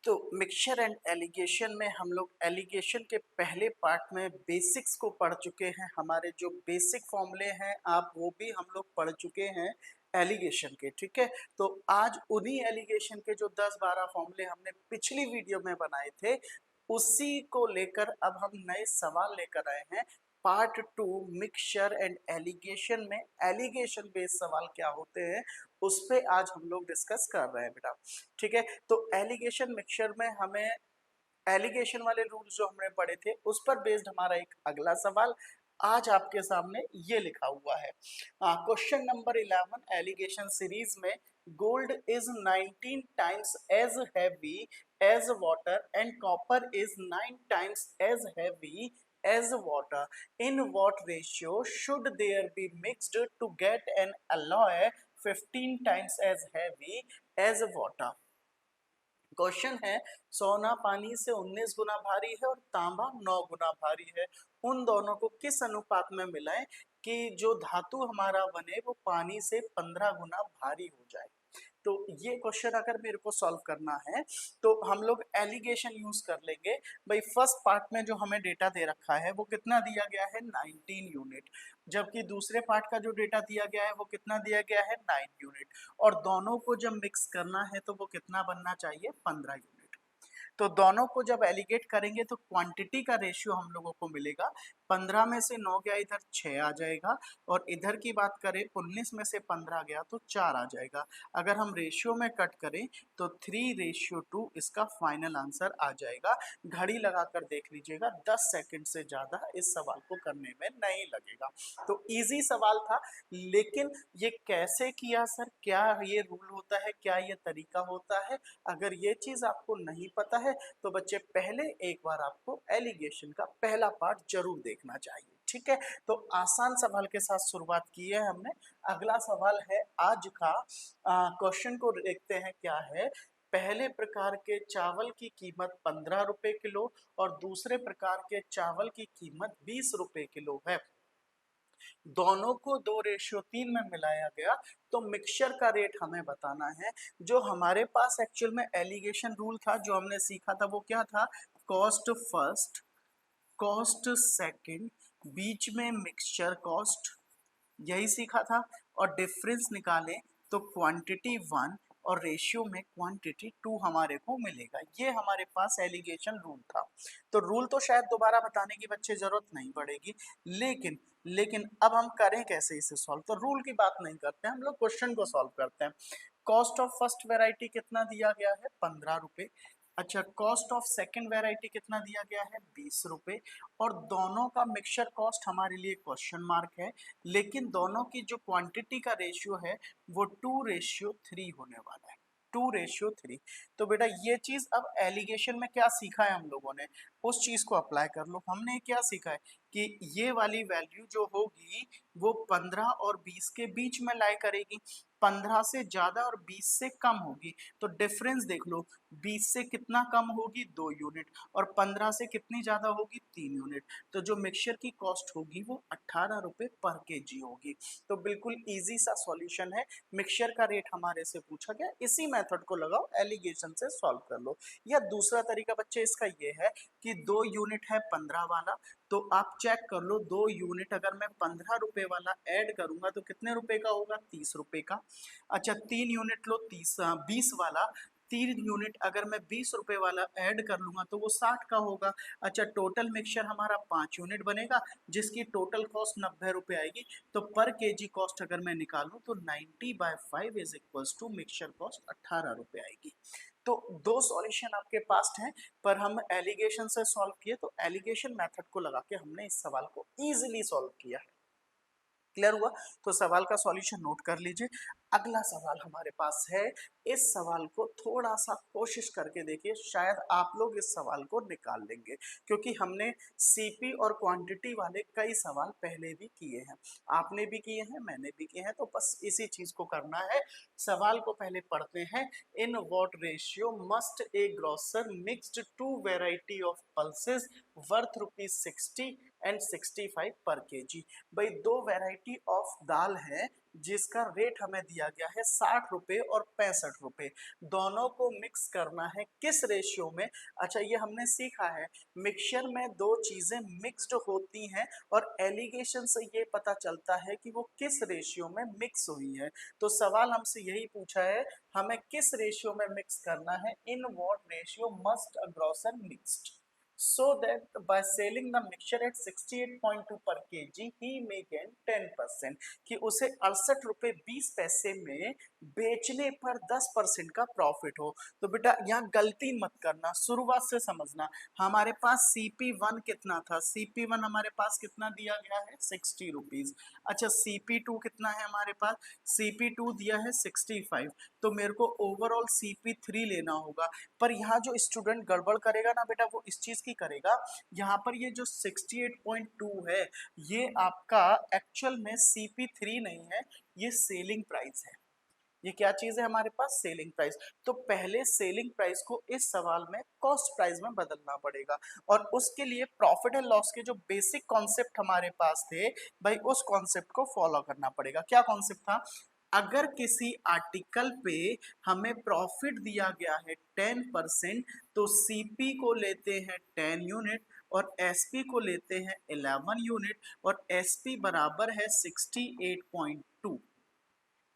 तो mixture and allegation में हम लोग एलिगेशन के पहले पार्ट में बेसिक्स को पढ़ चुके हैं। हमारे जो बेसिक फॉर्मूले हैं आप वो भी हम लोग पढ़ चुके हैं एलिगेशन के, ठीक है। तो आज उन्हीं एलिगेशन के जो 10-12 फॉर्मूले हमने पिछली वीडियो में बनाए थे उसी को लेकर अब हम नए सवाल लेकर आए हैं। पार्ट 2 मिक्सचर एंड एलिगेशन में एलिगेशन बेस्ड सवाल क्या होते हैं उस पे आज हम लोग डिस्कस कर रहे हैं बेटा, ठीक है। तो एलिगेशन मिक्सचर में हमें एलिगेशन वाले रूल्स जो हमने पढ़े थे उस पर बेस्ड हमारा एक अगला सवाल आज आपके सामने ये लिखा हुआ है। क्वेश्चन नंबर 11 एलिगेशन सीरीज में gold is 19 times as heavy as water and copper is 9 times as heavy as water. In what ratio should there be mixed to get an alloy 15 times as heavy as water? Question है सोना पानी से 19 गुना भारी है और तांबा 9 गुना भारी है। उन दोनों को किस अनुपात में मिलाएं कि जो धातु हमारा बने वो पानी से 15 गुना भारी हो जाए। तो ये क्वेश्चन अगर मेरे को सॉल्व करना है तो हम लोग एलिगेशन यूज कर लेंगे। भाई फर्स्ट पार्ट में जो हमें डेटा दे रखा है वो कितना दिया गया है 19 यूनिट, जबकि दूसरे पार्ट का जो डेटा दिया गया है वो कितना दिया गया है 9 यूनिट, और दोनों को जब मिक्स करना है तो वो कितना बनना चाहिए 15 यूनिट। तो दोनों को जब एलिगेट करेंगे तो क्वांटिटी का रेशियो हम लोगों को मिलेगा 15 में से 9 गया इधर 6 आ जाएगा, और इधर की बात करें 19 में से 15 गया तो 4 आ जाएगा। अगर हम रेशियो में कट करें तो 3:2 इसका फाइनल आंसर आ जाएगा। घड़ी लगाकर देख लीजिएगा 10 सेकंड से ज़्यादा इस सवाल को करने में नहीं लगेगा। तो इजी सवाल था, लेकिन ये कैसे किया सर, क्या ये रूल होता है, क्या ये तरीका होता है, अगर ये चीज़ आपको नहीं पता है तो बच्चे पहले एक बार आपको एलिगेशन का पहला पार्ट जरूर देखना चाहिए, ठीक है। तो आसान सवाल के साथ शुरुआत की है हमने। अगला सवाल है आज का, क्वेश्चन को देखते हैं क्या है। पहले प्रकार के चावल की कीमत 15 रुपए किलो और दूसरे प्रकार के चावल की कीमत 20 रुपए किलो है। दोनों को 2:3 में मिलाया गया तो मिक्सचर का रेट हमें बताना है। जो हमारे पास एक्चुअल में एलिगेशन रूल था जो हमने सीखा था वो क्या था, कॉस्ट फर्स्ट कॉस्ट सेकंड बीच में मिक्सचर कॉस्ट, यही सीखा था। और डिफरेंस निकालें तो क्वांटिटी 1 और रेशियो में क्वांटिटी 2 हमारे को मिलेगा। ये हमारे पास एलिगेशन रूल था। तो रूल तो शायद दोबारा बताने की बच्चे जरूरत नहीं पड़ेगी, लेकिन लेकिन अब हम करें कैसे इसे सॉल्व। तो रूल की बात नहीं करते हैं, हम लोग क्वेश्चन को सॉल्व करते हैं। कॉस्ट ऑफ फर्स्ट वेराइटी कितना दिया गया है 15 रुपए। अच्छा, कॉस्ट ऑफ सेकंड वेराइटी कितना दिया गया है 20 रुपए, और दोनों का मिक्सचर कॉस्ट हमारे लिए क्वेश्चन मार्क है, लेकिन दोनों की जो क्वांटिटी का रेशियो है वो 2:3 होने वाला है, 2:3। तो बेटा ये चीज अब एलिगेशन में क्या सीखा है हम लोगों ने उस चीज को अप्लाई कर लो। हमने क्या सीखा है कि ये वाली वैल्यू जो होगी वो 15 और 20 के बीच में लाई करेगी, 15 से ज्यादा और 20 से कम होगी। तो डिफरेंस देख लो, 20 से कितना कम होगी 2 यूनिट, और 15 से कितनी ज्यादा होगी 3 यूनिट। तो जो मिक्सचर की कॉस्ट होगी वो 18 रुपए पर केजी होगी। तो बिल्कुल इजी सा सॉल्यूशन है। मिक्सचर का रेट हमारे से पूछा गया, इसी मेथड को लगाओ, एलिगेशन से सॉल्व कर लो। या दूसरा तरीका बच्चे इसका ये है कि 2 यूनिट है 15 वाला, तो आप चेक कर लो 2 यूनिट अगर मैं 15 रुपए वाला ऐड करूंगा तो कितने रुपए का होगा 30 रुपए का। अच्छा, 3 यूनिट लो 20 वाला, 3 यूनिट अगर मैं 20 रुपए वाला ऐड कर लूंगा तो वो 60 का होगा। अच्छा, टोटल मिक्सचर हमारा 5 यूनिट बनेगा जिसकी टोटल कॉस्ट 90 रुपए आएगी। तो पर केजी कॉस्ट अगर मैं निकालूं तो 90/5 is equals to mixture cost 18 रुपए आएगी। तो दो सॉल्यूशन आपके पास हैं, पर हम एलिगेशन से सॉल्व किए तो एलिगेशन मेथड को लगा के हमने इस सवाल को इजीली सॉल्व किया है। क्लियर हुआ? तो सवाल का सॉल्यूशन नोट कर लीजिए। अगला सवाल हमारे पास है, इस सवाल को थोड़ा सा कोशिश करके देखिए, शायद आप लोग इस सवाल को निकाल लेंगे, क्योंकि हमने सीपी और क्वांटिटी वाले कई सवाल पहले भी किए हैं, आपने भी किए हैं, मैंने भी किए हैं। तो बस इसी चीज को करना है। सवाल को पहले पढ़ते हैं। In what ratio must A grocer mixed 2 variety of pulses worth ₹60 and 65 पर केजी। भाई दो वैरायटी ऑफ दाल है जिसका रेट हमें दिया गया है 60 रुपए और 65 रुपए। दोनों को मिक्स करना है किस रेशियो में? अच्छा ये हमने सीखा है मिक्सचर में दो चीजें मिक्स्ड होती हैं और एलिगेशन से ये पता चलता है कि वो किस रेशियो में मिक्स हुई है। तो सवाल हमसे यही पूछा है हमें किस रेशियो में मिक्स करना है, in what ratio must a grocer mixed so that by selling the mixture at 68.2 per kg he may gain 10%, कि उसे 68 रुपए 20 पैसे में बेचने पर 10% का प्रॉफिट हो। तो बेटा यहाँ गलती मत करना, शुरुआत से समझना। हमारे पास CP1 कितना था? CP1 हमारे पास कितना दिया गया है? 60 रुपीज। अच्छा CP2 कितना है हमारे पास? CP2 दिया है 65। तो मेरे को ओवरऑल CP3 लेना होगा। पर यहाँ जो स्टूडेंट गड़बड़ करेगा ना बेटा वो इस चीज की करेगा, यहाँ पर ये जो 68.2 है ये आपका एक्चुअल में CP3 नहीं है, ये सेलिंग प्राइस है। ये क्या चीज है हमारे पास? Selling price. तो पहले सेलिंग प्राइस को इस सवाल में कॉस्ट प्राइस में बदलना पड़ेगा और उसके लिए प्रॉफिट एंड लॉस के जो बेसिक कॉन्सेप्ट हमारे पास थे भाई उस कॉन्सेप्ट को फॉलो करना पड़ेगा। क्या कॉन्सेप्ट था? अगर किसी आर्टिकल पे हमें प्रॉफिट दिया गया है 10%, तो CP को लेते हैं 10 यूनिट और SP को लेते हैं 11 यूनिट और SP बराबर है 68.2।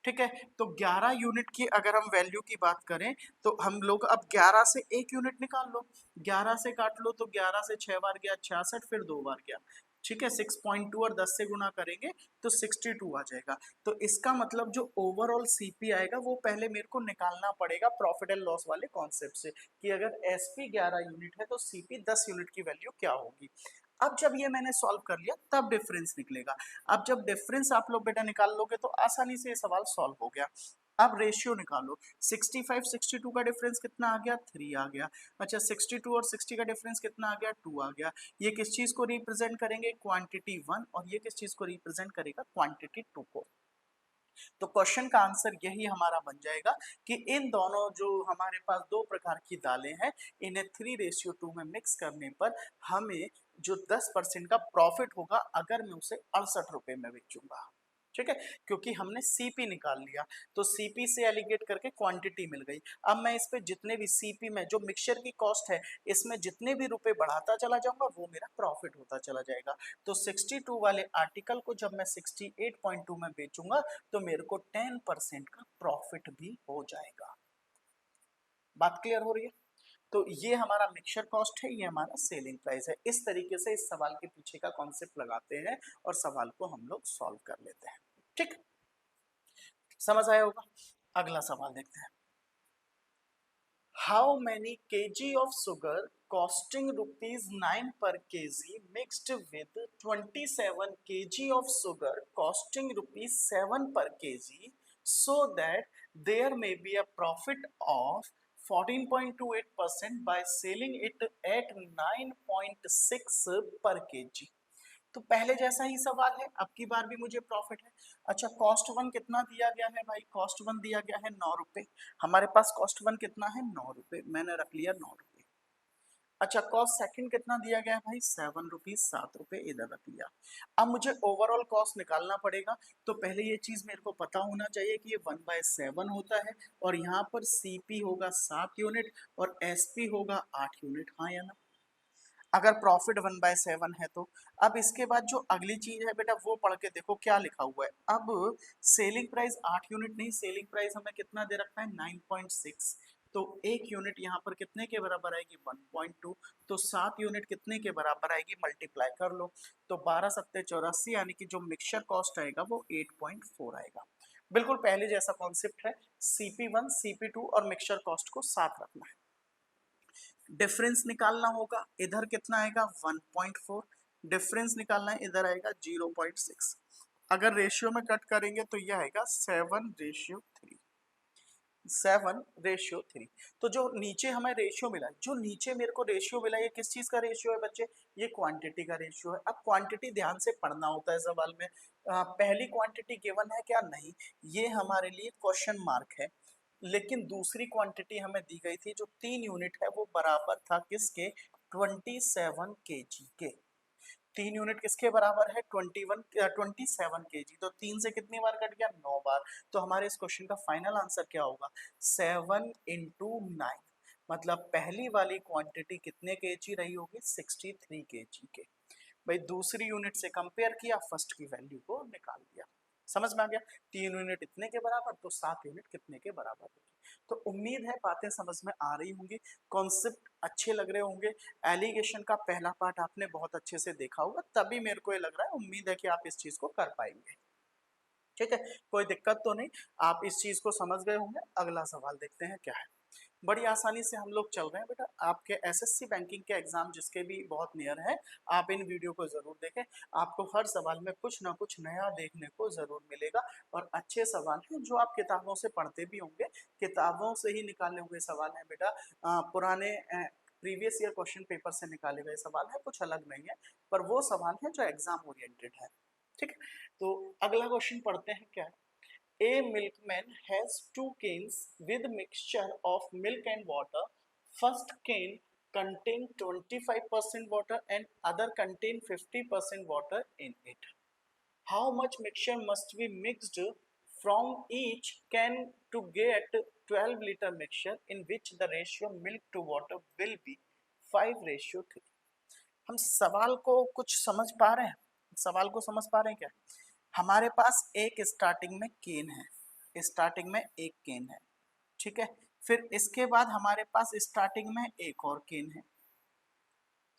ठीक है, तो 11 यूनिट की अगर हम वैल्यू की बात करें तो हम लोग अब 11 से एक यूनिट निकाल लो, 11 से काट लो तो 11 से 6 बार गया 66, फिर 2 बार गया। ठीक है 6.2 और 10 से गुना करेंगे तो 62 आ जाएगा। तो इसका मतलब जो ओवरऑल CP आएगा वो पहले मेरे को निकालना पड़ेगा प्रॉफिट एंड लॉस वाले कॉन्सेप्ट से कि अगर SP 11 यूनिट है तो CP 10 यूनिट की वैल्यू क्या होगी। अब जब ये मैंने सॉल्व कर लिया तब डिफरेंस निकलेगा। अब जब डिफरेंस आप लोग बेटा निकाल लोगे तो आसानी से ये सवाल सॉल्व हो गया। अब रेशियो निकालो, 65 62 का डिफरेंस कितना आ गया? 3 आ गया। अच्छा 62 और 60 का डिफरेंस कितना आ गया? 2 आ गया। ये किस चीज को रिप्रेजेंट करेंगे? क्वांटिटी 1, और ये किस चीज को रिप्रेजेंट करेगा? क्वांटिटी 2 को। तो क्वेश्चन का आंसर यही हमारा बन जाएगा कि इन दोनों जो हमारे पास दो प्रकार की दालें हैं इन्हें 3:2 में मिक्स करने पर हमें जो 10% का प्रॉफिट होगा अगर मैं उसे 68 रुपए में बेचूंगा। ठीक है, क्योंकि हमने CP निकाल लिया तो CP से एलिगेट करके क्वांटिटी मिल गई। अब मैं इस पे जितने भी CP में जो मिक्सचर की कॉस्ट है इसमें जितने भी रुपए बढ़ाता चला जाऊंगा वो मेरा प्रॉफिट होता चला जाएगा। तो 62 वाले आर्टिकल को जब मैं 68.2 में बेचूंगा तो मेरे को 10% का प्रॉफिट भी हो जाएगा। बात क्लियर हो रही है? तो ये हमारा मिक्सचर कॉस्ट है, ये हमारा सेलिंग प्राइस है। इस तरीके से इस सवाल के पीछे का कॉन्सेप्ट लगाते हैं और सवाल को हम लोग सॉल्व कर लेते हैं। ठीक, समझ आया होगा। अगला सवाल देखते हैं। How many kg of sugar costing ₹9 per kg mixed with 27 kg of sugar costing ₹7 per kg so that there may be a profit of 14.28% by selling it at 9.6 per kg। तो पहले जैसा ही सवाल है, अब की बार भी मुझे प्रॉफिट है। अच्छा कॉस्ट वन कितना दिया गया है भाई? कॉस्ट वन दिया गया है 9 रुपए। हमारे पास कॉस्ट वन कितना है? 9 रुपए, मैंने रख लिया 9 रुपए। अच्छा कॉस्ट सेकंड कितना दिया गया है भाई? 7 रुपीज, 7 रुपए इधर रख लिया। अब मुझे ओवरऑल कॉस्ट निकालना पड़ेगा तो पहले ये चीज मेरे को पता होना चाहिए कि ये 1/7 होता है और यहाँ पर CP होगा 7 यूनिट और SP होगा 8 यूनिट। हाँ या ना? अगर प्रॉफिट 1/7 है तो अब इसके बाद जो अगली चीज है बेटा वो पढ़ के देखो क्या लिखा हुआ है। अब सेलिंग प्राइस 8 यूनिट नहीं, सेलिंग प्राइस हमें कितना दे रखा है? 9.6। तो एक यूनिट यहाँ पर कितने के बराबर आएगी? 1.2। तो 7 यूनिट कितने के बराबर आएगी? मल्टीप्लाई कर लो तो 12 सत्ते 84, यानी कि जो मिक्सचर कॉस्ट आएगा वो 8.4 आएगा। बिल्कुल पहले जैसा कॉन्सेप्ट है, CP1 CP2 और मिक्सचर कॉस्ट को साथ रखना है। डिफरेंस निकालना होगा, इधर कितना आएगा? 1.4। डिफरेंस निकालना है, इधर आएगा 0.6। अगर रेशियो में कट करेंगे तो यह आएगा 7:3। 7:3। तो जो नीचे हमें रेशियो मिला, जो नीचे मेरे को रेशियो मिला, ये किस चीज का रेशियो है बच्चे? ये क्वांटिटी का रेशियो है। अब क्वांटिटी ध्यान से पढ़ना होता है सवाल में। पहली क्वांटिटी गिवन है क्या? नहीं, ये हमारे लिए क्वेश्चन मार्क है। लेकिन दूसरी क्वांटिटी हमें दी गई थी जो 3 यूनिट है वो बराबर था किसके? 27 kg के। 3 यूनिट किसके बराबर है 27 केजी, तो 3 से कितनी बार कट गया 9 बार। तो हमारे इस क्वेश्चन का फाइनल आंसर क्या होगा 7 इंटू 9, मतलब पहली वाली क्वांटिटी कितने केजी रही होगी 63 केजी के। भाई दूसरी यूनिट से कंपेयर किया, फर्स्ट की वैल्यू को निकाल दिया। समझ में आ गया, 3 यूनिट इतने के बराबर तो 7 यूनिट कितने के बराबर होगी। तो उम्मीद है बातें समझ में आ रही होंगी, कॉन्सेप्ट अच्छे लग रहे होंगे। एलिगेशन का पहला पार्ट आपने बहुत अच्छे से देखा होगा, तभी मेरे को ये लग रहा है, उम्मीद है कि आप इस चीज को कर पाएंगे। ठीक है, कोई दिक्कत तो नहीं, आप इस चीज को समझ गए होंगे। अगला सवाल देखते हैं क्या है। बड़ी आसानी से हम लोग चल रहे हैं बेटा, आपके एसएससी बैंकिंग के एग्जाम जिसके भी बहुत नियर है, आप इन वीडियो को जरूर देखें। आपको हर सवाल में कुछ ना कुछ नया देखने को जरूर मिलेगा, और अच्छे सवाल हैं जो आप किताबों से पढ़ते भी होंगे, किताबों से ही निकाले हुए सवाल हैं बेटा। पुराने प्रीवियस ईयर क्वेश्चन पेपर से निकाले गए सवाल है, कुछ अलग नहीं है, पर वो सवाल है जो एग्जाम ओरिएंटेड है। ठीक है, तो अगला क्वेश्चन पढ़ते हैं क्या है। A milkman has 2 cans with mixture of milk and water. First can contain 25% water and other contain 50% water in it. How much mixture must be mixed from each can to get 12-liter mixture in which the ratio milk to water will be 5:3? हम सवाल को कुछ समझ पा रहे हैं, सवाल को समझ पा रहे हैं क्या। हमारे पास एक स्टार्टिंग में केन है, स्टार्टिंग में एक केन है, ठीक है। फिर इसके बाद हमारे पास स्टार्टिंग में एक और केन है,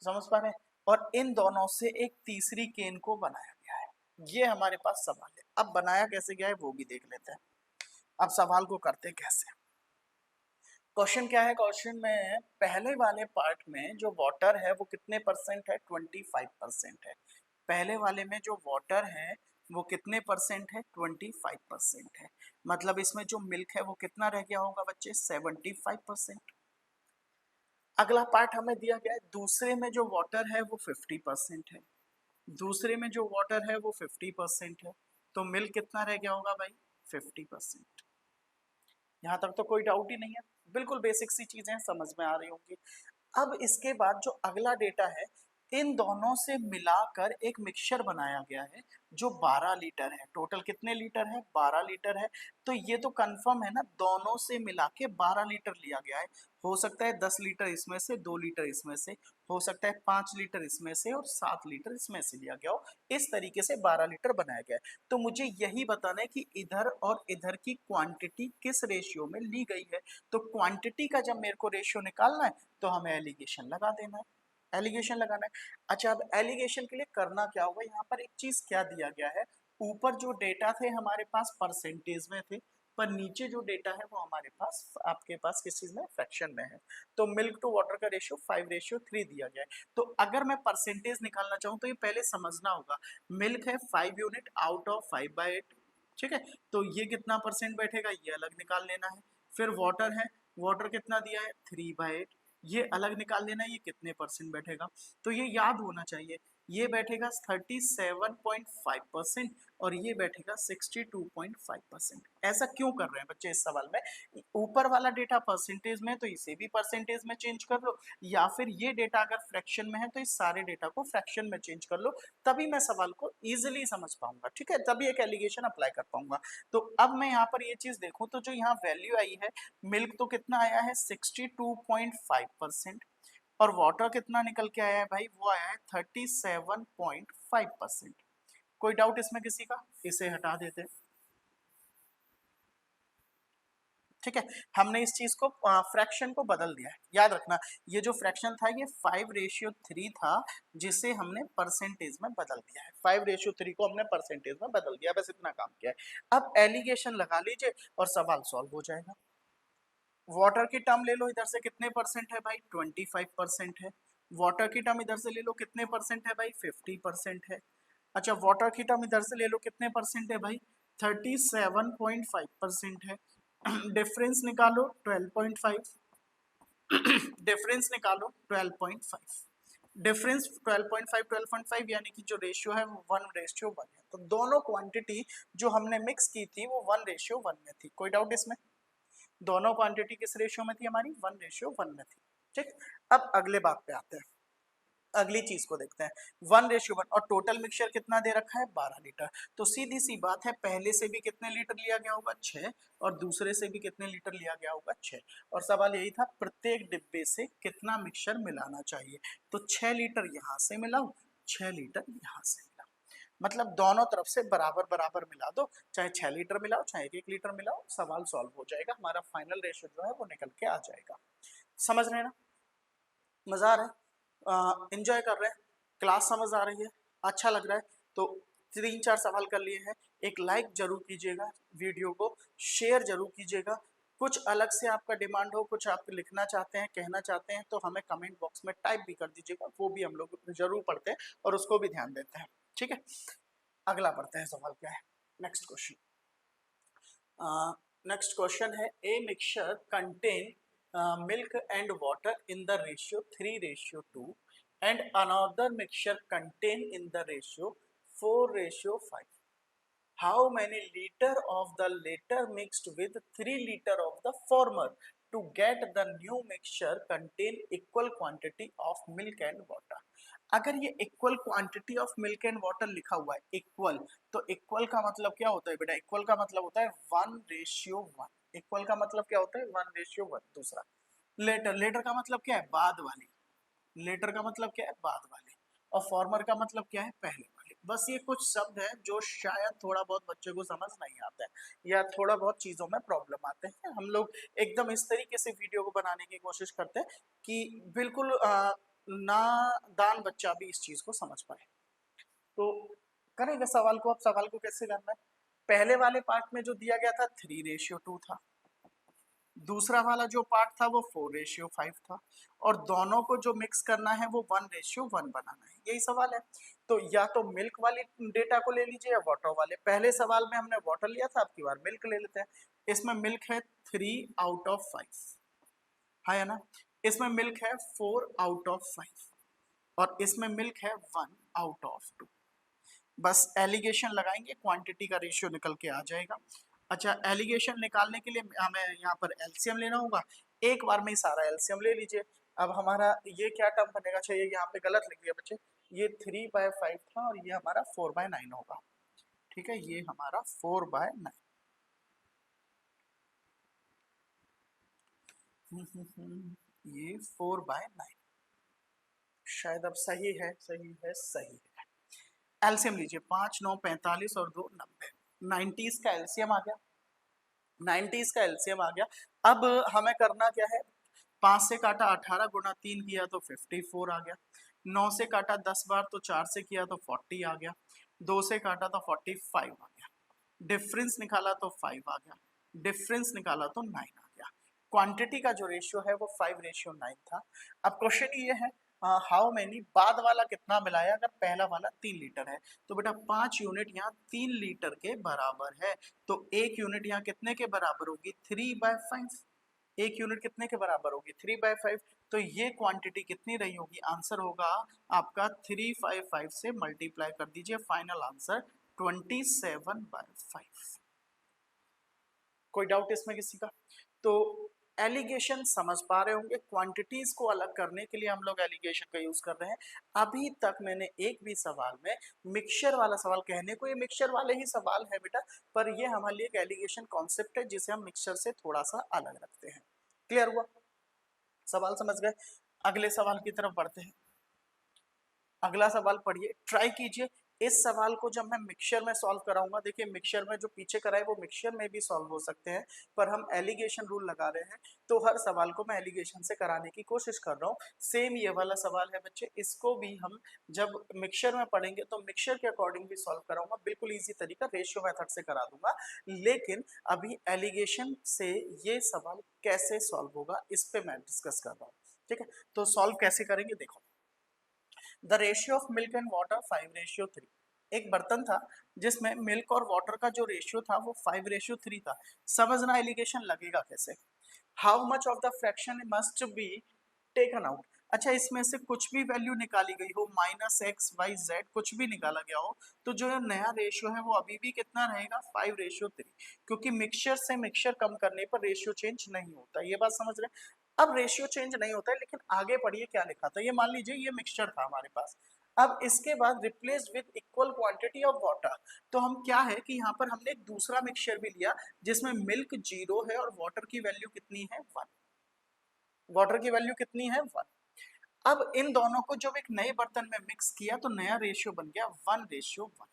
समझ पा रहे हैं, और इन दोनों से एक तीसरी केन को बनाया गया है। ये हमारे पास सवाल है। अब बनाया कैसे गया है वो भी देख लेते हैं। अब सवाल को करते कैसे। क्वेश्चन क्या है, क्वेश्चन में पहले वाले पार्ट में जो वाटर है वो कितने परसेंट है 25% है। पहले वाले में जो वाटर है वो कितने परसेंट है 25% है, मतलब इसमें जो मिल्क है वो कितना रह गया होगा बच्चे 75%। अगला पार्ट हमें दिया गया है, दूसरे में जो वाटर है वो 50% है, दूसरे में जो वाटर है वो 50% है, तो मिल्क कितना रह गया होगा भाई 50%। यहाँ तक तो कोई डाउट ही नहीं है, बिल्कुल बेसिक सी चीजें समझ में आ रही होंगी। अब इसके बाद जो अगला डेटा है, इन दोनों से मिलाकर एक मिक्सचर बनाया गया है जो 12 लीटर है। टोटल कितने लीटर है 12 लीटर है। तो ये तो कंफर्म है ना, दोनों से मिला के 12 लीटर लिया गया है। हो सकता है 10 लीटर इसमें से, 2 लीटर इसमें से, हो सकता है 5 लीटर इसमें से और 7 लीटर इसमें से लिया गया हो। इस तरीके से 12 लीटर बनाया गया है। तो मुझे यही बताना है कि इधर और इधर की क्वांटिटी किस रेशियो में ली गई है। तो क्वांटिटी का जब मेरे को रेशियो निकालना है तो हमें एलिगेशन लगा देना है, एलिगेशन लगाना है। अच्छा, अब एलिगेशन के लिए करना क्या होगा, यहाँ पर एक चीज क्या दिया गया है, ऊपर जो डेटा थे हमारे पास परसेंटेज में थे, पर नीचे जो डेटा है वो हमारे पास आपके पास किस चीज में फ्रैक्शन में है। तो मिल्क टू वाटर का रेशियो 5:3 दिया गया है। तो अगर मैं परसेंटेज निकालना चाहूँ तो ये पहले समझना होगा, मिल्क है 5 यूनिट आउट ऑफ 5/8, ठीक है, तो ये कितना परसेंट बैठेगा ये अलग निकाल लेना है। फिर वाटर है, वाटर कितना दिया है 3/8, ये अलग निकाल लेना है, ये कितने परसेंट बैठेगा। तो ये याद होना चाहिए, ये बैठेगा 37.5% और ये बैठेगा 62.5%। ऐसा क्यों कर रहे हैं बच्चे इस सवाल में, ऊपर वाला डेटा परसेंटेज में है तो इसे भी परसेंटेज में चेंज कर लो, या फिर ये डेटा अगर फ्रैक्शन में है तो इस सारे डेटा को फ्रैक्शन में चेंज कर लो, तभी मैं सवाल को इजिली समझ पाऊंगा, ठीक है, तभी एक एलिगेशन अप्लाई कर पाऊंगा। तो अब मैं यहाँ पर ये चीज देखूं तो जो यहाँ वैल्यू आई है, मिल्क तो कितना आया है 62.5%, और वाटर कितना निकल के आया है भाई, वो आया है 37.5%। कोई डाउट इसमें किसी का, इसे हटा देते हैं, ठीक है। हमने इस चीज को फ्रैक्शन को बदल दिया है, याद रखना, ये जो फ्रैक्शन था ये 5:3 था, जिसे हमने परसेंटेज में बदल दिया है। 5:3 को हमने परसेंटेज में बदल दिया, बस इतना काम किया है। अब एलिगेशन लगा लीजिए और सवाल सॉल्व हो जाएगा। वाटर की टर्म ले लो, इधर से कितने परसेंट है भाई 25% है। वाटर की टर्म इधर से ले लो, कितने परसेंट है भाई 50% है। अच्छा, वाटर की टर्म इधर से ले लो, कितने परसेंट है भाई 37.5% है। डिफरेंस निकालो 12.5, डिफरेंस निकालो 12.5, डिफरेंस 12.5 12.5 यानी कि जो रेशियो है वो 1:1 है। तो दोनों क्वांटिटी जो हमने मिक्स की थी वो 1:1 में थी। कोई डाउट इसमें, दोनों क्वांटिटी किस रेशियो में थी हमारी 1:1 में थी, ठीक। अब अगले बात पे आते हैं, अगली चीज को देखते हैं, 1:1 और टोटल मिक्सचर कितना दे रखा है 12 लीटर। तो सीधी सी बात है, पहले से भी कितने लीटर लिया गया होगा 6, और दूसरे से भी कितने लीटर लिया गया होगा 6, और सवाल यही था प्रत्येक डिब्बे से कितना मिक्सचर मिलाना चाहिए। तो 6 लीटर यहाँ से मिलाओ, 6 लीटर यहाँ से मिलाओ, मतलब दोनों तरफ से बराबर बराबर मिला दो, चाहे 6 लीटर मिलाओ चाहे 1 लीटर मिलाओ, सवाल सॉल्व हो जाएगा, हमारा फाइनल रेशियो जो है वो निकल के आ जाएगा। समझ रहे हैं ना, मजा आ रहा है, एंजॉय कर रहे हैं, क्लास समझ आ रही है, अच्छा लग रहा है, तो 3-4 सवाल कर लिए हैं, एक लाइक जरूर कीजिएगा, वीडियो को शेयर जरूर कीजिएगा। कुछ अलग से आपका डिमांड हो, कुछ आप लिखना चाहते हैं, कहना चाहते हैं, तो हमें कमेंट बॉक्स में टाइप भी कर दीजिएगा, वो भी हम लोग जरूर पढ़ते हैं और उसको भी ध्यान देते हैं। ठीक है, अगला पढ़ते हैं, सवाल क्या है, नेक्स्ट क्वेश्चन। नेक्स्ट क्वेश्चन है, a mixture contain milk and water in the ratio 3:2 and another mixture contain in the ratio 4:5. How many liter of the latter mixed with 3 liter of the former to get the new mixture contain equal quantity of milk and water? अगर ये equal quantity of milk and water लिखा हुआ है equal, तो equal का मतलब क्या होता है बेटा, इक्वल का मतलब होता है 1:1। इक्वल का मतलब क्या होता है 1:1। दूसरा लेटर, लेटर का मतलब क्या है बाद वाली, लेटर का मतलब क्या है बाद वाली, और फॉर्मर का मतलब क्या है पहले वाली। बस ये कुछ शब्द है जो शायद थोड़ा बहुत बच्चे को समझ नहीं आता है या थोड़ा बहुत चीजों में प्रॉब्लम आते हैं। हम लोग एकदम इस तरीके से वीडियो को बनाने की कोशिश करते हैं कि बिल्कुल नादान बच्चा भी इस चीज को समझ पाए। तो करेंगे सवाल को, अब सवाल को कैसे करना है, पहले वाले पार्ट में जो दिया गया था 3:2 था, दूसरा वाला जो पार्ट था वो 4:5 था, और दोनों को जो मिक्स करना है वो 1:1 बनाना है, यही सवाल है। तो या तो मिल्क वाली डेटा को ले लीजिए या वाटर वाले, पहले सवाल में हमने वाटर लिया था, अब की बार मिल्क ले लेते हैं। इसमें मिल्क है 3/5, है ना, इसमें मिल्क है 4/5, और इसमें मिल्क है 1/2। बस एलिगेशन लगाएंगे, क्वांटिटी का रेशियो निकल के आ जाएगा। अच्छा, एलिगेशन निकालने के लिए हमें यहाँ पर एलसीएम लेना होगा, एक बार में ही सारा एलसीएम ले लीजिए। अब हमारा ये क्या टर्म बनेगा, चाहिए यहाँ पे गलत लिख दिया बच्चे, ये 3/5 था और ये हमारा 4/9 होगा। ठीक है, ये हमारा 4/9। ये 4/9 शायद अब सही है, सही है, सही है। एलसीएम लीजिए, 5 9 45 और 2 90, 90s का एलसीएम आ गया, 90s का एलसीएम आ गया। अब हमें करना क्या है, 5 से काटा 18 गुना 3 किया तो 54 आ गया, 9 से काटा 10 बार तो 4 से किया तो 40 आ गया, 2 से काटा तो 45 आ गया, डिफरेंस निकाला तो 5 आ गया, डिफरेंस निकाला तो 9 आ गया। क्वांटिटी का जो रेशियो है वो 5:9 था। अब क्वेश्चन ये है, हाउ मेनी, बाद वाला कितना मिलाया, अगर पहला वाला 3 लीटर है तो बेटा 5 यूनिट यहाँ 3 लीटर के बराबर है, तो 1 यूनिट यहाँ कितने के बराबर होगी 3/5, 1 यूनिट कितने के बराबर होगी 3/5, तो ये क्वांटिटी कितनी रही होगी, आंसर होगा आपका 3/5 से मल्टीप्लाई कर दीजिए, फाइनल आंसर 27/5। कोई डाउट इसमें किसी का? तो एलिगेशन समझ पा रहे होंगे, क्वांटिटीज को अलग करने के लिए हम लोग एलिगेशन का यूज कर रहे हैं। अभी तक मैंने एक भी सवाल में मिक्सचर वाला सवाल, कहने को ये मिक्सचर वाले ही सवाल है बेटा, पर ये हमारे लिए एक एलिगेशन कॉन्सेप्ट है जिसे हम मिक्सचर से थोड़ा सा अलग रखते हैं। क्लियर हुआ, सवाल समझ गए? अगले सवाल की तरफ बढ़ते हैं। अगला सवाल पढ़िए, ट्राई कीजिए इस सवाल को जब मैं मिक्सचर में सॉल्व कराऊंगा, देखिए मिक्सचर में जो पीछे कराए वो मिक्सचर में भी सॉल्व हो सकते हैं, पर हम एलिगेशन रूल लगा रहे हैं, तो हर सवाल को मैं एलिगेशन से कराने की कोशिश कर रहा हूँ। सेम ये वाला सवाल है बच्चे, इसको भी हम जब मिक्सचर में पढ़ेंगे तो मिक्सचर के अकॉर्डिंग भी सॉल्व कराऊंगा, बिल्कुल ईजी तरीका रेशियो मेथड से करा दूंगा, लेकिन अभी एलिगेशन से ये सवाल कैसे सॉल्व होगा इस पे मैं डिस्कस कर रहा हूँ। ठीक है, तो सॉल्व कैसे करेंगे, देखो, the ratio of milk and water 5:3। एक बर्तन था जिसमें मिल्क और वाटर का जो रेशियो था वो 5:3 था। समझना एलिगेशन लगेगा कैसे, how much of the fraction must be taken out. अच्छा, इसमें से कुछ भी वैल्यू निकाली गई हो, -x, y, z कुछ भी निकाला गया हो, तो जो नया रेशियो है वो अभी भी कितना रहेगा 5:3, क्योंकि मिक्सचर से मिक्सचर कम करने पर रेशियो चेंज नहीं होता, ये बात समझ रहे हैं। अब रेशियो चेंज नहीं होता है, लेकिन आगे पढ़िए क्या लिखा था। ये मान लीजिए ये मिक्सचर था हमारे पास, अब इसके बाद replace with equal quantity of water. तो हम क्या है कि यहाँ पर हमने एक दूसरा मिक्सचर भी लिया जिसमें मिल्क 0 है और वाटर की वैल्यू कितनी है 1। वाटर की वैल्यू कितनी है 1। अब इन दोनों को जब एक नए बर्तन में मिक्स किया तो नया रेशियो बन गया 1:1।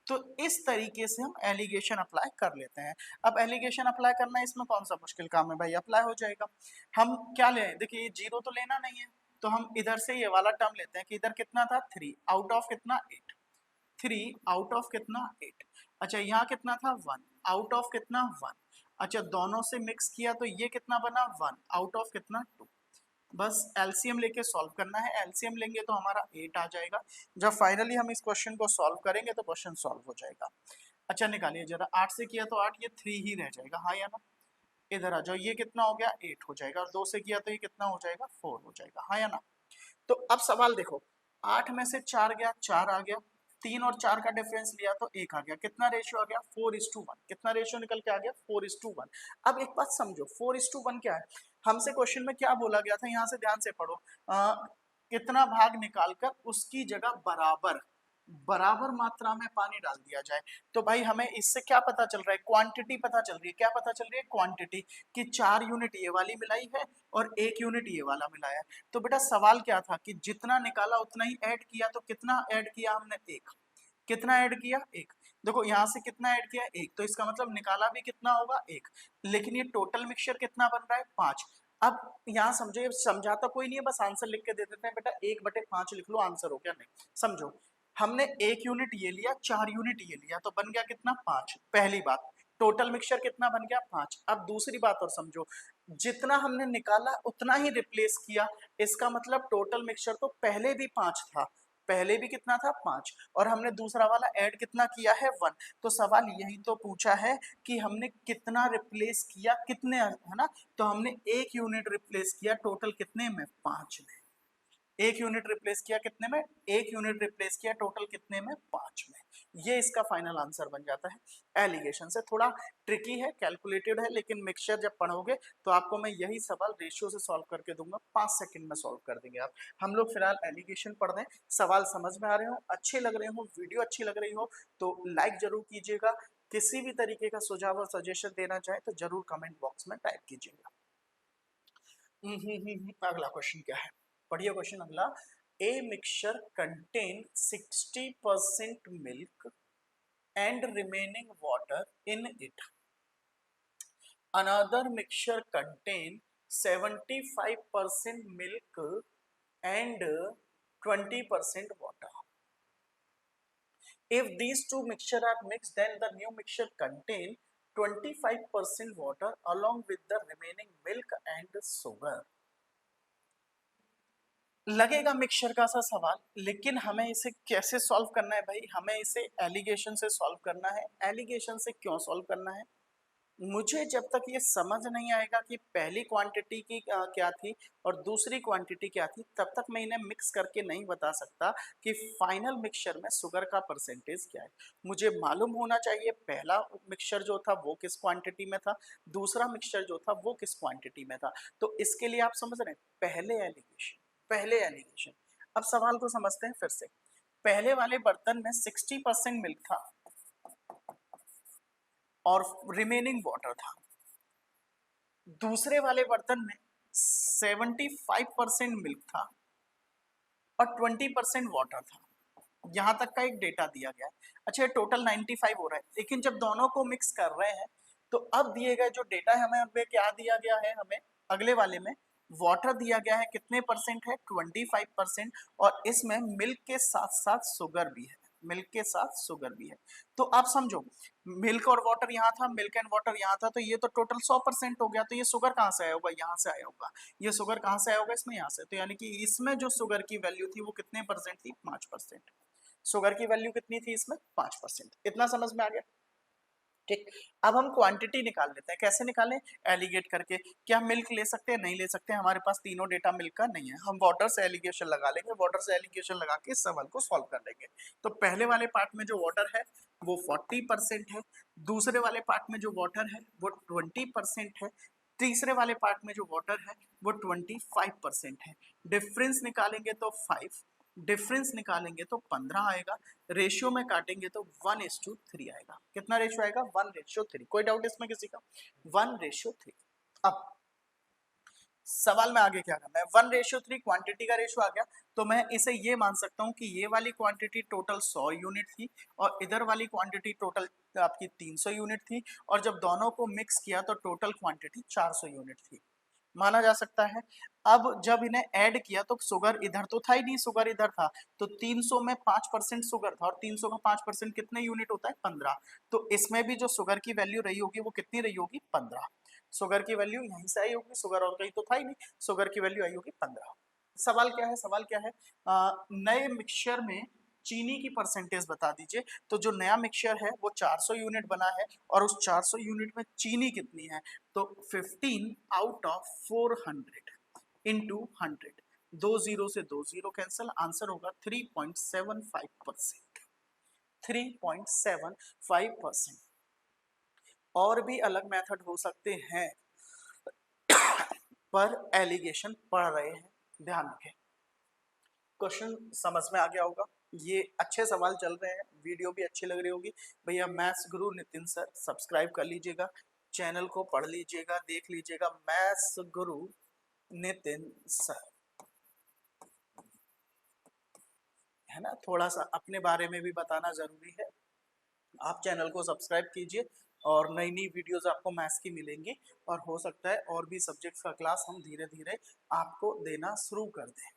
तो इस तरीके से हम एलिगेशन अप्लाई कर लेते हैं। अब एलिगेशन अप्लाई करना इसमें कौन सा मुश्किल काम है भाई, अप्लाई हो जाएगा। हम क्या ले, देखिए ये 0 तो लेना नहीं है, तो हम इधर से ये वाला टर्म लेते हैं कि इधर कितना था 3 आउट ऑफ कितना 8, 3 आउट ऑफ कितना 8। अच्छा यहाँ कितना था 1 आउट ऑफ कितना 1। अच्छा दोनों से मिक्स किया तो ये कितना बना 1 आउट ऑफ कितना 2। बस एलसीएम लेके सॉल्व करना है, एलसीएम लेंगे तो हमारा 8 आ जाएगा। जब फाइनली हम इस क्वेश्चन को सॉल्व करेंगे तो क्वेश्चन सॉल्व हो जाएगा। अच्छा निकालिए जरा, 8 से किया तो 8, ये 3 ही रह जाएगा, हाँ या ना। इधर आ जाओ, ये कितना हो गया 8 हो जाएगा, और 2 से किया तो ये कितना हो जाएगा 4 हो जाएगा, हाँ या ना। तो अब सवाल देखो, 8 में से 4 गया 4 आ गया, 3 और 4 का डिफरेंस लिया तो 1 आ गया, कितना रेशियो आ गया 4:1। कितना रेशियो निकल के आ गया 4:1। अब एक बात समझो 4:1 क्या है, हमसे क्वेश्चन में क्या बोला गया था, यहाँ से ध्यान से पढ़ो, कितना भाग निकालकर उसकी जगह बराबर बराबर मात्रा में पानी डाल दिया जाए। तो भाई हमें इससे क्या पता चल रहा है, क्वांटिटी पता चल रही है। क्या पता चल रही है, क्वांटिटी, कि 4 यूनिट ये वाली मिलाई है और 1 यूनिट ये वाला मिलाया है। तो बेटा सवाल क्या था कि जितना निकाला उतना ही ऐड किया, तो कितना ऐड किया हमने 1। कितना ऐड किया 1। देखो यहाँ से कितना ऐड किया 1, तो इसका मतलब निकाला भी कितना होगा 1, लेकिन ये टोटल मिक्सचर कितना बन रहा है 5। अब यहाँ समझो, ये समझाता कोई नहीं है, बस आंसर लिख के दे देते हैं बेटा, 1/5 लिख लो, आंसर हो गया। नहीं समझो, हमने 1 यूनिट ये लिया 4 यूनिट ये लिया, तो बन गया कितना 5, पहली बात। टोटल मिक्सचर कितना बन गया 5। अब दूसरी बात और समझो, जितना हमने निकाला उतना ही रिप्लेस किया, इसका मतलब टोटल मिक्सचर तो पहले भी 5 था, पहले भी कितना था 5, और हमने दूसरा वाला ऐड कितना किया है 1। तो सवाल यही तो पूछा है कि हमने कितना रिप्लेस किया कितने, है ना। तो हमने 1 यूनिट रिप्लेस किया, टोटल कितने में 5 में। 1 यूनिट रिप्लेस किया कितने में, 1 यूनिट रिप्लेस किया, टोटल कितने में 5 में। ये इसका फाइनल आंसर बन जाता है। एलिगेशन से थोड़ा ट्रिकी है, कैलकुलेटेड है, लेकिन मिक्सचर जब पढ़ोगे तो आपको मैं यही सवाल रेशियो से सॉल्व करके दूंगा, 5 सेकंड में सॉल्व कर देंगे आप। हम लोग फिलहाल एलिगेशन पढ़ रहे हैं। सवाल समझ में आ रहे हो, अच्छे लग रहे हो, वीडियो अच्छी लग रही हो तो लाइक जरूर कीजिएगा। किसी भी तरीके का सुझाव और सजेशन देना चाहे तो जरूर कमेंट बॉक्स में टाइप कीजिएगा। अगला क्वेश्चन क्या है, पढ़िए क्वेश्चन अगला। A mixture contain 60% milk and remaining water in it. Another mixture contain 75% milk and 20% water. If these two mixture are mixed, then the new mixture contain 25% water along with the remaining milk and sugar. लगेगा mixture का सा सवाल, लेकिन हमें इसे कैसे solve करना है भाई, हमें इसे एलिगेशन से सॉल्व करना है। एलिगेशन से क्यों सॉल्व करना है, मुझे जब तक ये समझ नहीं आएगा कि पहली क्वांटिटी की क्या थी और दूसरी क्वांटिटी क्या थी, तब तक मैं इन्हें मिक्स करके नहीं बता सकता कि फाइनल मिक्सचर में शुगर का परसेंटेज क्या है। मुझे मालूम होना चाहिए पहला मिक्सचर जो था वो किस क्वांटिटी में था, दूसरा मिक्सचर जो था वो किस क्वांटिटी में था। तो इसके लिए आप समझ रहे हैं, पहले एलिगेशन। अब सवाल को समझते हैं फिर से। पहले वाले बर्तन में 60% मिल्क था और रिमेनिंग वाटर था। दूसरे वाले बर्तन में 75% मिल्क था और 20% वाटर था। यहां तक का एक डेटा दिया गया है। अच्छा टोटल 95 हो रहा है, लेकिन जब दोनों को मिक्स कर रहे हैं तो अब दिए गए जो डेटा है हमें अब क्या दिया गया है, हमें अगले वाले में वाटर दिया गया है कितने परसेंट है 25%, और इसमें मिल्क के साथ साथ शुगर भी है, मिल्क के साथ शुगर भी है। तो आप समझो, मिल्क और वाटर यहाँ था, मिल्क एंड वाटर यहाँ था, तो ये तो टोटल 100% हो गया। तो ये शुगर कहाँ से आया होगा, यहाँ से आया होगा। ये शुगर कहाँ से आया होगा, इसमें यहाँ से। तो यानी कि इसमें जो शुगर की वैल्यू थी वो कितने परसेंट थी, 5%। शुगर की वैल्यू कितनी थी इसमें 5%। इतना समझ में आ गया, ठीक। अब हम क्वांटिटी निकाल लेते हैं, कैसे निकालें, एलिगेट करके। क्या मिल्क ले सकते हैं, नहीं ले सकते, हमारे पास तीनों डेटा मिल्क का नहीं है, हम वाटर से एलिगेशन लगा लेंगे, वाटर से एलिगेशन लगा के इस सवाल को सॉल्व कर लेंगे। तो पहले वाले पार्ट में जो वाटर है वो 40% है, दूसरे वाले पार्ट में जो वाटर है वो 20% है, तीसरे वाले पार्ट में जो वाटर है वो 25% है। डिफरेंस निकालेंगे तो 5, डिफरेंस निकालेंगे तो 15 आएगा, रेशियो में काटेंगे तो 1:3 आएगा। कितना रेशियो आएगा? 1:3। कोई डाउट इसमें किसी का? 1:3। अब सवाल में आगे क्या करना है, 1:3 क्वांटिटी का रेशियो आ गया, तो मैं इसे ये मान सकता हूँ कि ये वाली क्वांटिटी टोटल 100 यूनिट थी और इधर वाली क्वांटिटी टोटल आपकी 300 यूनिट थी, और जब दोनों को मिक्स किया तो टोटल क्वांटिटी 400 यूनिट थी, माना जा सकता है। अब जब इन्हें ऐड किया तो शुगर इधर तो था ही नहीं, शुगर इधर था, तो 300 में 5% शुगर था, और 300 का 5% कितने यूनिट होता है? 15। तो इसमें भी जो शुगर की वैल्यू रही होगी वो कितनी रही होगी? 15। शुगर की वैल्यू यहीं से आई होगी, शुगर और कहीं तो था ही नहीं, शुगर की वैल्यू आई होगी 15। सवाल क्या है? सवाल क्या है? नए मिक्सचर में चीनी की परसेंटेज बता दीजिए। तो जो नया मिक्सचर है वो 400 यूनिट बना है, और उस 400 यूनिट में चीनी कितनी है? तो 15 आउट ऑफ 400 इंटू 100, 2 जीरो से 2 जीरो कैंसिल, आंसर होगा 3.75%। 3.75%। और भी अलग मेथड हो सकते हैं, पर एलिगेशन पढ़ रहे हैं, ध्यान रखें। क्वेश्चन समझ में आ गया होगा, ये अच्छे सवाल चल रहे हैं, वीडियो भी अच्छी लग रही होगी। भैया मैथ्स गुरु नितिन सर सब्सक्राइब कर लीजिएगा, चैनल को पढ़ लीजिएगा, देख लीजिएगा, मैथ्स गुरु नितिन सर, है ना। थोड़ा सा अपने बारे में भी बताना जरूरी है। आप चैनल को सब्सक्राइब कीजिए और नई नई वीडियोस आपको मैथ्स की मिलेंगी, और हो सकता है और भी सब्जेक्ट्स का क्लास हम धीरे धीरे आपको देना शुरू कर दें।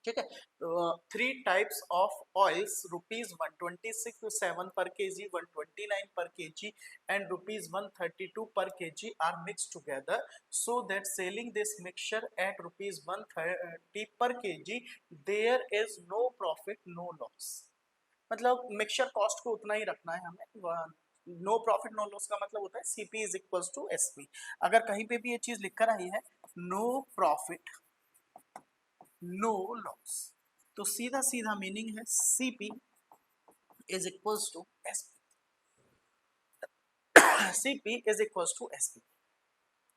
ठीक है, तो 3 टाइप्स ऑफ ऑयल्स, ₹126.7 पर केजी, 129 पर केजी एंड ₹132 पर kg are mix together, so that selling this mixture at ₹130 per kg there is no profit no loss. मतलब मिक्सचर कॉस्ट को उतना ही रखना है हमें। नो प्रॉफिट नो लॉस का मतलब होता है CP is equal to SP. अगर कहीं पे भी ये चीज लिख कर आई है नो प्रॉफिट नो लॉस, तो सीधा सीधा मीनिंग है CP is equals to SP. CP is equals to SP.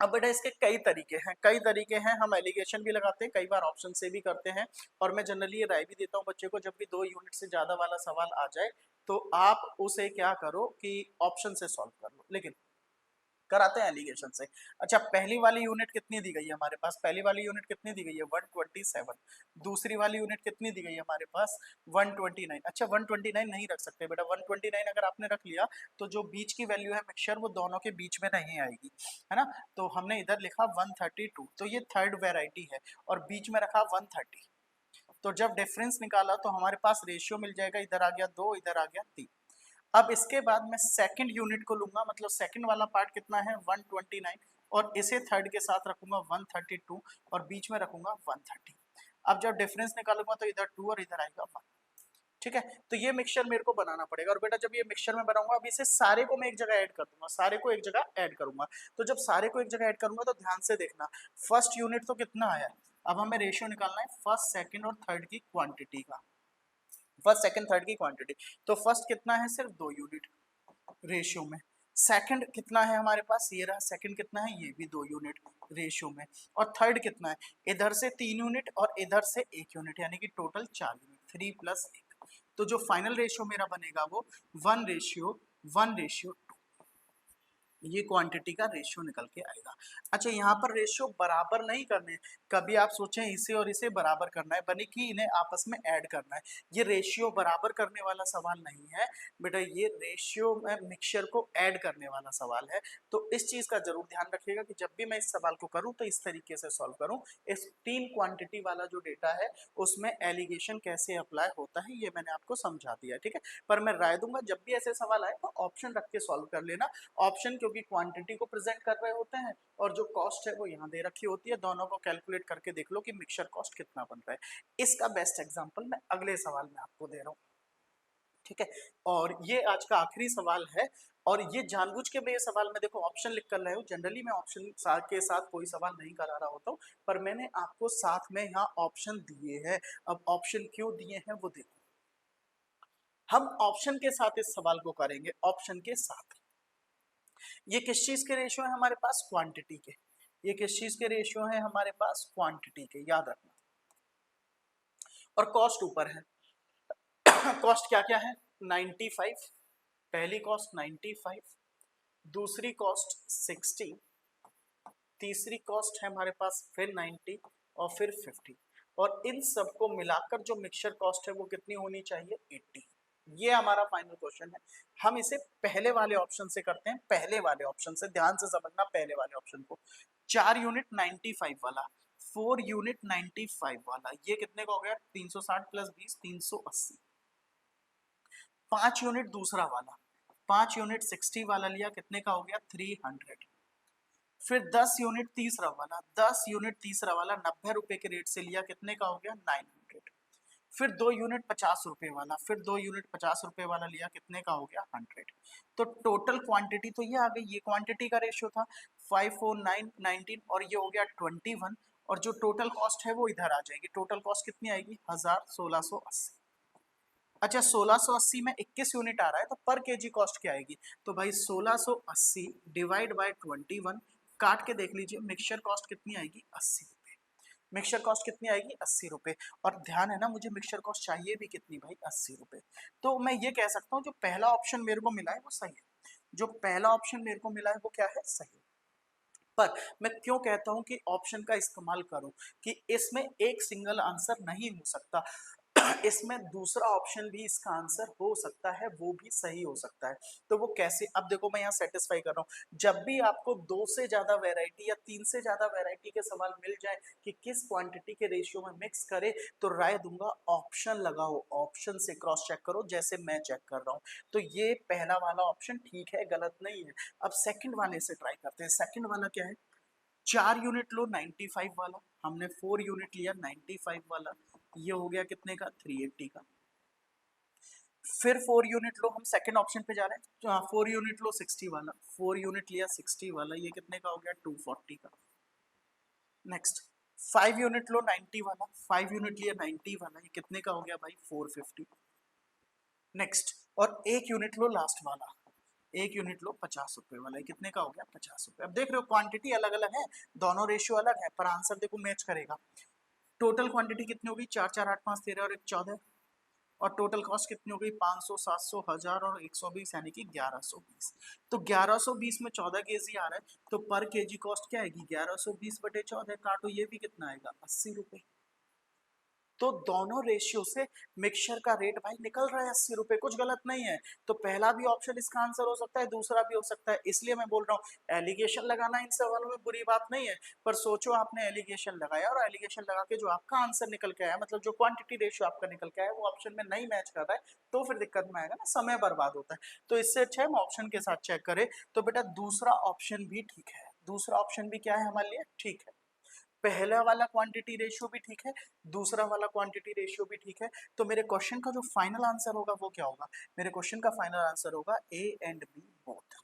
अब बेटा इसके कई तरीके हैं, कई तरीके हैं। हम एलिगेशन भी लगाते हैं, कई बार ऑप्शन से भी करते हैं, और मैं जनरली ये राय भी देता हूँ बच्चे को, जब भी 2 यूनिट से ज्यादा वाला सवाल आ जाए तो आप उसे क्या करो कि ऑप्शन से सॉल्व कर लो, लेकिन कराते हैं एलिगेशन से। अच्छा, पहली वाली यूनिट कितनी दी गई है हमारे पास? पहली वाली यूनिट कितनी दी गई है? 127। दूसरी वाली यूनिट कितनी दी गई है हमारे पास? 129। अच्छा 129 नहीं रख सकते बेटा, 129 अगर आपने रख लिया तो जो बीच की वैल्यू है मिक्सचर वो दोनों के बीच में नहीं आएगी, है ना। तो हमने इधर लिखा 132, तो ये थर्ड वेराइटी है, और बीच में रखा 130। तो जब डिफरेंस निकाला तो हमारे पास रेशियो मिल जाएगा, इधर आ गया 2, इधर आ गया 3। अब इसके बाद मैं सेकंड यूनिट को लूंगा, मतलब सेकंड वाला पार्ट कितना है? 129, और इसे थर्ड के साथ रखूंगा 132, और बीच में रखूंगा 130। अब जब डिफरेंस निकालूंगा तो इधर 2 और इधर आएगा 1। ठीक है, तो ये मिक्सचर मेरे को बनाना पड़ेगा, और बेटा जब ये मिक्सचर में बनाऊंगा, अब इसे सारे को मैं एक जगह ऐड कर दूंगा, सारे को एक जगह ऐड करूंगा। तो जब सारे को एक जगह ऐड करूंगा तो ध्यान से देखना, फर्स्ट यूनिट तो कितना आया, अब हमें रेशियो निकालना है फर्स्ट सेकंड और थर्ड की क्वांटिटी का, फर्स्ट सेकंड थर्ड की क्वांटिटी। तो फर्स्ट कितना है? सिर्फ 2 यूनिट रेशियो में। सेकंड कितना है हमारे पास? ये रहा सेकंड कितना है? ये भी 2 यूनिट रेशियो में। और थर्ड कितना है? इधर से 3 यूनिट और इधर से 1 यूनिट, यानी कि टोटल 4 यूनिट, 3 + 1। तो जो फाइनल रेशियो मेरा बनेगा वो 1:1:2, ये क्वांटिटी का रेशियो निकल के आएगा। अच्छा, यहाँ पर रेशियो बराबर नहीं करने, कभी आप सोचें इसे और इसे बराबर करना है, बनी कि इन्हें आपस में ऐड करना है, ये रेशियो बराबर करने वाला सवाल नहीं है बेटा, ये रेशियो में मिक्सचर को ऐड करने वाला सवाल है। तो इस चीज का जरूर ध्यान रखिएगा कि जब भी मैं इस सवाल को करूं तो इस तरीके से सॉल्व करूं। इस 3 क्वांटिटी वाला जो डेटा है उसमें एलिगेशन कैसे अप्लाई होता है ये मैंने आपको समझा दिया, ठीक है। पर मैं राय दूंगा जब भी ऐसे सवाल आए तो ऑप्शन रख के सॉल्व कर लेना। ऑप्शन क्योंकि क्वांटिटी को प्रेजेंट कर रहे होते हैं, और जो कॉस्ट है वो यहाँ दे रखी होती है, दोनों को कैलकुलेट करके देख लो कि मिक्सचर कॉस्ट कितना बन रहा है। इसका बेस्ट एग्जांपल मैं अगले सवाल में आपको दे रहा हूँ, ठीक है। और ये आज का आखिरी सवाल है, और ये जानबूझ के मैं ये सवाल में देखो ऑप्शन लिख कर रहे हो, जनरली मैं ऑप्शन के साथ कोई सवाल नहीं करा रहा होता हूँ, पर मैंने आपको साथ में यहाँ ऑप्शन दिए हैं। अब ऑप्शन क्यों दिए हैं वो देखो, हम ऑप्शन के साथ इस सवाल को करेंगे, ऑप्शन के साथ। ये किस चीज के रेशियो है हमारे पास? क्वांटिटी के। ये किस चीज के रेशियो है हमारे पास? क्वांटिटी के, याद रखना। और कॉस्ट ऊपर है। कॉस्ट क्या क्या है? 95, पहली कॉस्ट 95, दूसरी कॉस्ट 60, तीसरी कॉस्ट है हमारे पास फिर 90 और फिर 50, और इन सबको मिलाकर जो मिक्सचर कॉस्ट है वो कितनी होनी चाहिए? 80। ये हमारा फाइनल क्वेश्चन है। हम इसे पहले वाले ऑप्शन से करते हैं, पहले वाले ऑप्शन से, ध्यान से समझना पहले वाले ऑप्शन को। 4 यूनिट 95 वाला, 4 यूनिट 95 वाला, ये कितने का हो गया? 360 प्लस 20 380। 5 यूनिट दूसरा वाला, 5 यूनिट 60 वाला लिया, कितने का हो गया? 300। फिर 10 यूनिट तीसरा वाला, 10 यूनिट तीसरा वाला 90 रुपए के रेट से लिया, कितने का हो गया? 900। फिर 2 यूनिट 50 रुपए वाला, फिर 2 यूनिट 50 रुपए वाला लिया, कितने का हो गया? 100। तो टोटल क्वांटिटी तो ये आ गई, ये क्वांटिटी का रेशियो था 5 4 9 19, और ये हो गया 21, और जो टोटल कॉस्ट है वो इधर आ जाएगी। टोटल कॉस्ट कितनी आएगी? 1680। अच्छा, 1680 में 21 यूनिट आ रहा है तो पर केजी कॉस्ट क्या आएगी? तो भाई 1680 डिवाइड बाय 21, काट के देख लीजिए, मिक्सचर कॉस्ट कितनी आएगी? 80 रुपए। मिक्सचर कॉस्ट कितनी आएगी? 80 रुपए। और ध्यान है ना, मुझे मिक्सचर कॉस्ट चाहिए भी कितनी भाई? 80 रुपए। तो मैं ये कह सकता हूँ जो पहला ऑप्शन मेरे को मिला है वो सही है, जो पहला ऑप्शन मेरे को मिला है वो क्या है? सही। पर मैं क्यों कहता हूं कि ऑप्शन का इस्तेमाल करूं, कि इसमें एक सिंगल आंसर नहीं हो सकता, इसमें दूसरा ऑप्शन भी इसका आंसर हो सकता है, वो भी सही हो सकता है। तो वो कैसे? अब देखो मैं यहाँ सेटिस्फाई कर रहा हूँ, जब भी आपको 2 से ज्यादा वैरायटी या 3 से ज्यादा वैरायटी के सवाल मिल जाए कि किस क्वांटिटी के रेशियो में मिक्स करे, तो राय दूंगा ऑप्शन लगाओ, ऑप्शन से क्रॉस चेक करो, जैसे मैं चेक कर रहा हूँ। तो ये पहला वाला ऑप्शन ठीक है, गलत नहीं है। अब सेकंड वाले से ट्राई करते हैं। सेकंड वाला क्या है? 4 यूनिट लो 95 वाला, हमने 4 यूनिट लिया 95 वाला, ये हो गया कितने का? 380 का। फिर 4 यूनिट लो, हम सेकंड ऑप्शन पे जा रहे हैं, तो 4 यूनिट लो 60 वाला, 4 यूनिट लिया 60 वाला, ये कितने का हो गया? 240 का। नेक्स्ट 5 यूनिट लो 90 वाला, 5 यूनिट लिया 90 वाला, ये कितने का हो गया भाई? 450। नेक्स्ट, और 1 यूनिट लो लास्ट वाला, 1 यूनिट लो 50 रुपए वाला, ये कितने का हो गया? 50 रुपए। अब देख रहे हो क्वांटिटी अलग अलग है, दोनों रेशियो अलग है, पर आंसर देखो मैच करेगा। टोटल क्वांटिटी कितनी होगी? 4 4 8 5 13 और 1 14, और टोटल कॉस्ट कितनी हो गई? 500 700 1000 और 120, यानी कि 1120। तो 1120 में 14 केजी आ रहा है, तो पर केजी कॉस्ट क्या आएगी? 1120 बटे 14, काटो, ये भी कितना आएगा? 80 रुपए। तो दोनों रेशियो से मिक्सचर का रेट भाई निकल रहा है 80 रुपए, कुछ गलत नहीं है। तो पहला भी ऑप्शन इसका आंसर हो सकता है, दूसरा भी हो सकता है, इसलिए मैं बोल रहा हूँ एलिगेशन लगाना इन सवालों में बुरी बात नहीं है, पर सोचो आपने एलिगेशन लगाया और एलिगेशन लगा के जो आपका आंसर निकल के आया, मतलब जो क्वांटिटी रेशियो आपका निकल के आया वो ऑप्शन में नहीं मैच कर रहा है, तो फिर दिक्कत में आएगा ना, समय बर्बाद होता है। तो इससे अच्छा है हम ऑप्शन के साथ चेक करें। तो बेटा दूसरा ऑप्शन भी ठीक है, दूसरा ऑप्शन भी क्या है हमारे लिए? ठीक है। पहला वाला क्वांटिटी रेशियो भी ठीक है, दूसरा वाला क्वांटिटी रेशियो भी ठीक है। तो मेरे क्वेश्चन का जो फाइनल आंसर होगा वो क्या होगा? मेरे क्वेश्चन का फाइनल आंसर होगा A and B both.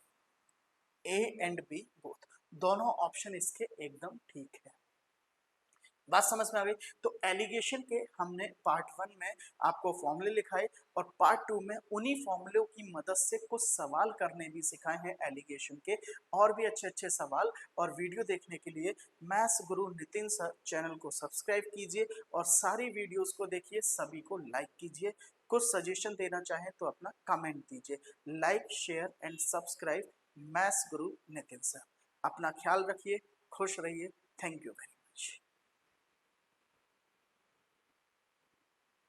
A and B both, दोनों ऑप्शन इसके एकदम ठीक है। बात समझ में आ गई? तो एलिगेशन के हमने पार्ट 1 में आपको फॉर्मूले लिखाए, और पार्ट 2 में उन्हीं फॉर्मूलों की मदद से कुछ सवाल करने भी सिखाए हैं एलिगेशन के, और भी अच्छे अच्छे सवाल और वीडियो देखने के लिए मैथ्स गुरु नितिन सर चैनल को सब्सक्राइब कीजिए, और सारी वीडियोस को देखिए, सभी को लाइक कीजिए। कुछ सजेशन देना चाहें तो अपना कमेंट दीजिए। Like share and subscribe maths Guru Nitin sir. अपना ख्याल रखिए, खुश रहिए। Thank you very much.